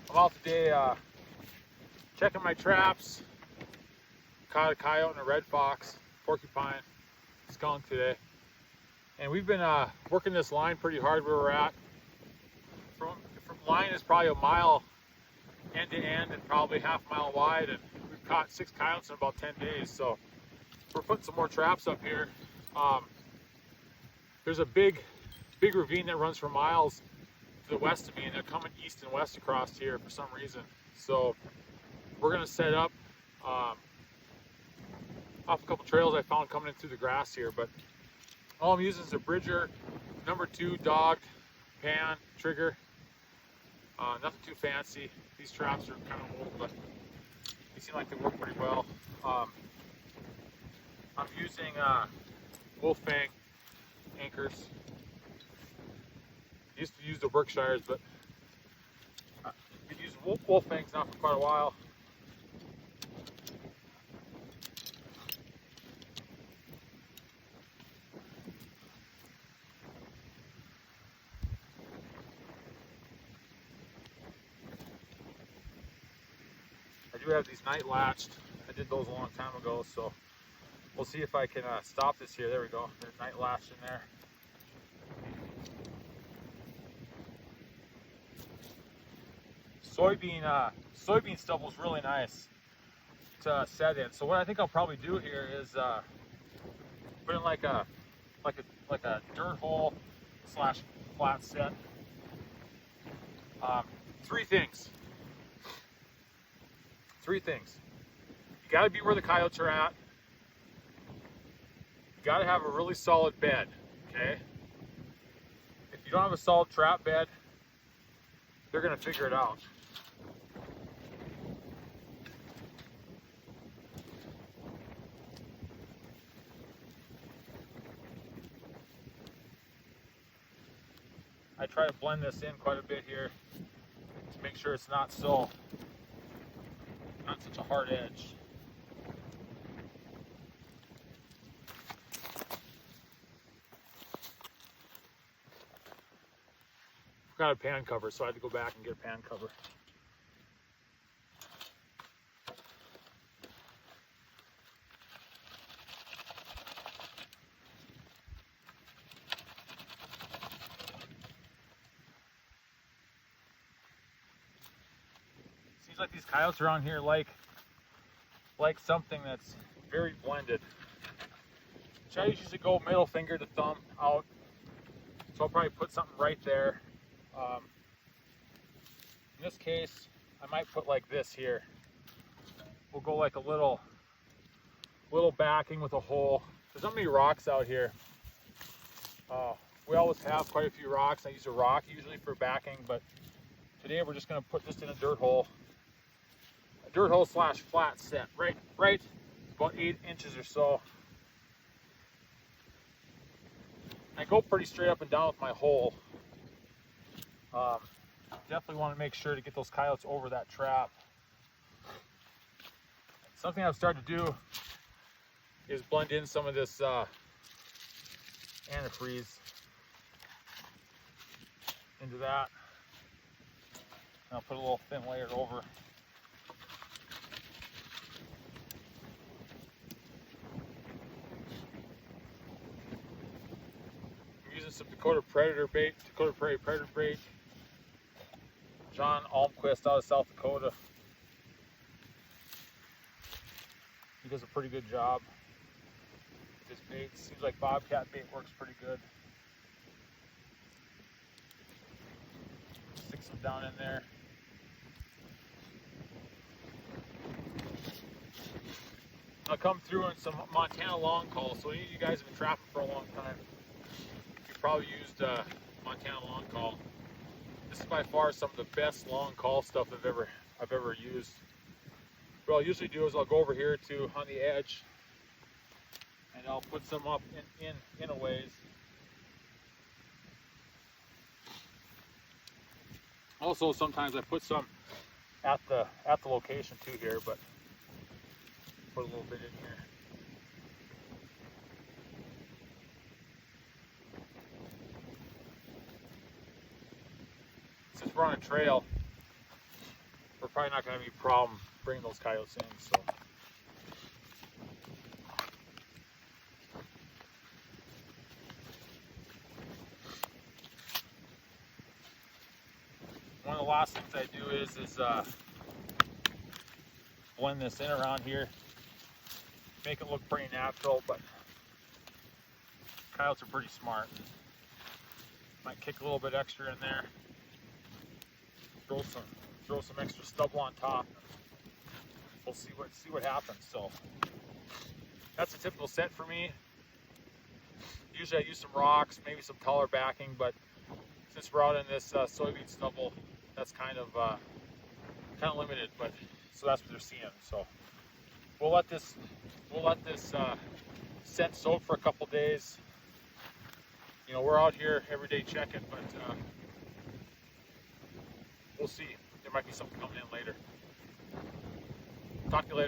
I'm out today checking my traps. Caught a coyote and a red fox, porcupine, skunk today. And we've been working this line pretty hard where we're at. From line is probably a mile end to end and probably half a mile wide, and we've caught 6 coyotes in about 10 days. So we're putting some more traps up here. There's a big ravine that runs for miles to the west of me, and they're coming east and west across here for some reason. So we're gonna set up off a couple trails I found coming in through the grass here, but all I'm using is a Bridger #2 dog, pan, trigger. Nothing too fancy. These traps are kind of old, but they seem like they work pretty well. I'm using wolf fang anchors. Used to use the Berkshires, but I've been using wolf fangs now for quite a while. I do have these night latched. I did those a long time ago, so we'll see if I can stop this here. There we go. There's night latched in there. Soybean stubble is really nice to set in. So what I think I'll probably do here is put in like a dirt hole / flat set. 3 things. You got to be where the coyotes are at. You got to have a really solid bed. Okay. If you don't have a solid trap bed, they're gonna figure it out. I try to blend this in quite a bit here to make sure it's not such a hard edge. Got a pan cover, so I had to go back and get a pan cover. Seems like these coyotes around here like something that's very blended. So I usually go middle finger to thumb out. So I'll probably put something right there. In this case, I might put like this here. We'll go like a little backing with a hole. There's not many rocks out here. We always have quite a few rocks. I use a rock usually for backing, but today we're just gonna put this in a dirt hole. A dirt hole / flat set, right about 8 inches or so. I go pretty straight up and down with my hole. Definitely want to make sure to get those coyotes over that trap. Something I've started to do is blend in some of this antifreeze into that. And I'll put a little thin layer over. I'm using some Dakota Prairie Predator bait. John Almquist out of South Dakota. He does a pretty good job with this bait. Seems like bobcat bait works pretty good. Stick some down in there. I'll come through in some Montana long call. So any of you guys have been trapping for a long time, you've probably used Montana long call. This is by far some of the best long call stuff I've ever used. What I'll usually do is I'll go over here to on the edge, and I'll put some up in a ways. Also, sometimes I put some at the location too here, but put a little bit in here. Since we're on a trail, we're probably not going to have any problem bringing those coyotes in. So. One of the last things I do is blend this in around here, make it look pretty natural, but coyotes are pretty smart. Might kick a little bit extra in there, throw some extra stubble on top. We'll see what happens. So that's a typical set for me. Usually I use some rocks, maybe some taller backing, but since we're out in this soybean stubble, that's kind of limited. But so that's what they're seeing. So we'll let this set soak for a couple days. You know, we're out here every day checking, but we'll see. There might be something coming in later. Talk to you later.